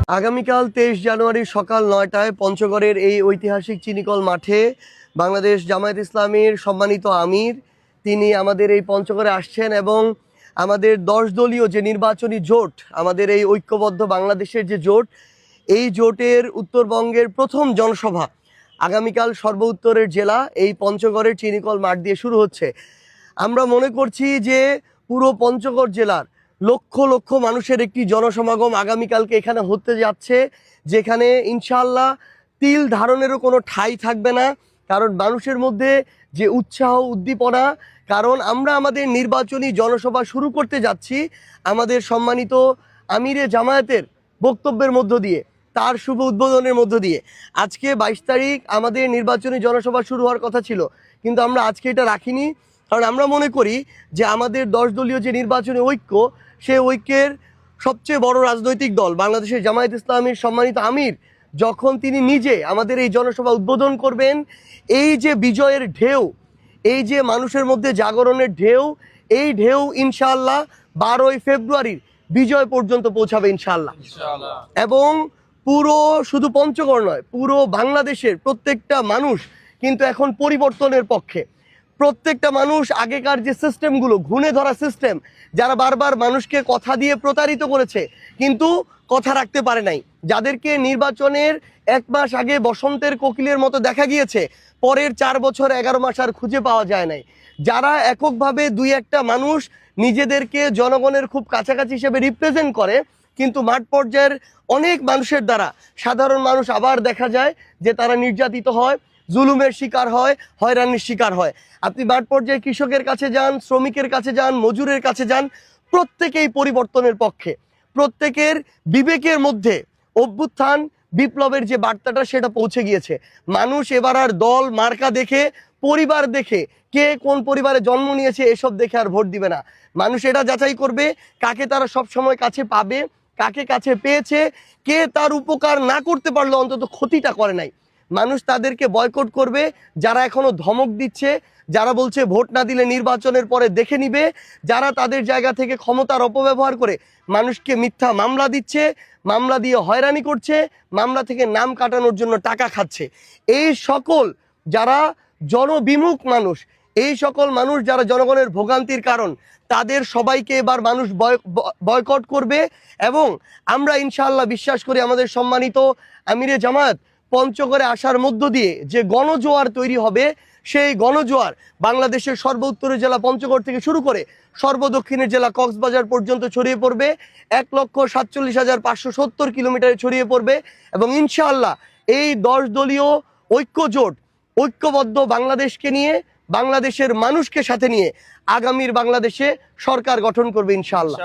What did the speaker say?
আগামীকাল 23 জানুয়ারি সকাল 9টায় পঞ্চগড়ের এই ঐতিহাসিক চিনিকল মাঠে বাংলাদেশ জামায়াত ইসলামীর সম্মানিত আমির তিনি আমাদের এই পঞ্চগড়ে আসছেন এবং আমাদের 10 দলীয় যে নির্বাচনী জোট, আমাদের এই ঐক্যবদ্ধ বাংলাদেশের যে জোট, এই জোটের উত্তরবঙ্গের প্রথম জনসভা আগামীকাল সর্বোত্তরের জেলা এই পঞ্চগড়ের চিনিকল মাঠ দিয়ে শুরু হচ্ছে। আমরা মনে করছি যে পুরো পঞ্চগড় জেলার লক্ষ লক্ষ মানুষের একটি জনসমাগম আগামীকালকে এখানে হতে যাচ্ছে, যেখানে ইনশাআল্লাহ তিল ধারণেরও কোনো ঠাঁই থাকবে না। কারণ মানুষের মধ্যে যে উৎসাহ উদ্দীপনা, কারণ আমরা আমাদের নির্বাচনী জনসভা শুরু করতে যাচ্ছি আমাদের সম্মানিত আমিরে জামায়াতের বক্তব্যের মধ্য দিয়ে, তার শুভ উদ্বোধনের মধ্য দিয়ে। আজকে 22 তারিখ আমাদের নির্বাচনী জনসভা শুরু হওয়ার কথা ছিল, কিন্তু আমরা আজকে এটা রাখিনি। কারণ আমরা মনে করি যে আমাদের 10 দলীয় যে নির্বাচনী ঐক্য, সেই ঐক্যের সবচেয়ে বড় রাজনৈতিক দল বাংলাদেশের জামায়াত ইসলামীর সম্মানিত আমির যখন তিনি নিজে আমাদের এই জনসভা উদ্বোধন করবেন, এই যে বিজয়ের ঢেউ, এই যে মানুষের মধ্যে জাগরণের ঢেউ, এই ঢেউ ইনশাআল্লাহ 12ই ফেব্রুয়ারির বিজয় পর্যন্ত পৌঁছাবে ইনশাআল্লাহ। এবং পুরো শুধু পঞ্চগড় নয়, পুরো বাংলাদেশের প্রত্যেকটা মানুষ কিন্তু এখন পরিবর্তনের পক্ষে। প্রত্যেকটা মানুষ আগেকার যে সিস্টেমগুলো, ঘুণে ধরা সিস্টেম, যারা বারবার মানুষকে কথা দিয়ে প্রতারিত করেছে কিন্তু কথা রাখতে পারে নাই, যাদেরকে নির্বাচনের 1 মাস আগে বসন্তের কোকিলের মতো দেখা গিয়েছে, পরের 4 বছর 11 মাস আর খুঁজে পাওয়া যায় নাই, যারা এককভাবে 2-1টা মানুষ নিজেদেরকে জনগণের খুব কাছাকাছি হিসেবে রিপ্রেজেন্ট করে, কিন্তু মাঠ পর্যায়ের অনেক মানুষের দ্বারা সাধারণ মানুষ আবার দেখা যায় যে তারা নির্যাতিত হয়, জুলুমের শিকার হয়, হয়রানির শিকার হয়। আপনি মাঠ পর্যায়ে কৃষকের কাছে যান, শ্রমিকের কাছে যান, মজুরের কাছে যান, প্রত্যেকেই পরিবর্তনের পক্ষে। প্রত্যেকের বিবেকের মধ্যে অভ্যুত্থান বিপ্লবের যে বার্তাটা সেটা পৌঁছে গিয়েছে। মানুষ এবার আর দল মার্কা দেখে, পরিবার দেখে, কে কোন পরিবারে জন্ম নিয়েছে এসব দেখে আর ভোট দিবে না। মানুষ এটা যাচাই করবে কাকে তারা সব সময় কাছে পাবে, কাকে কাছে পেয়েছে, কে তার উপকার না করতে পারলো অন্তত ক্ষতিটা করে নাই। মানুষ তাদেরকে বয়কট করবে যারা এখনো ধমক দিচ্ছে, যারা বলছে ভোট না দিলে নির্বাচনের পরে দেখে নিবে, যারা তাদের জায়গা থেকে ক্ষমতার অপব্যবহার করে মানুষকে মিথ্যা মামলা দিচ্ছে, মামলা দিয়ে হয়রানি করছে, মামলা থেকে নাম কাটানোর জন্য টাকা খাচ্ছে। এই সকল যারা জনবিমুখ মানুষ, এই সকল মানুষ যারা জনগণের ভোগান্তির কারণ, তাদের সবাইকে এবার মানুষ বয়কট করবে। এবং আমরা ইনশাআল্লাহ বিশ্বাস করি আমাদের সম্মানিত আমিরে জামায়াত পঞ্চগড়ে আসার মধ্য দিয়ে যে গণজোয়ার তৈরি হবে, সেই গণজোয়ার বাংলাদেশের সর্বোত্তরের জেলা পঞ্চগড় থেকে শুরু করে সর্বদক্ষিণের জেলা কক্সবাজার পর্যন্ত ছড়িয়ে পড়বে। 1,47,570 কিলোমিটারে ছড়িয়ে পড়বে। এবং ইনশাআল্লাহ এই 10 দলীয় ঐক্য জোট ঐক্যবদ্ধ বাংলাদেশকে নিয়ে, বাংলাদেশের মানুষকে সাথে নিয়ে আগামীর বাংলাদেশে সরকার গঠন করবে ইনশাআল্লাহ।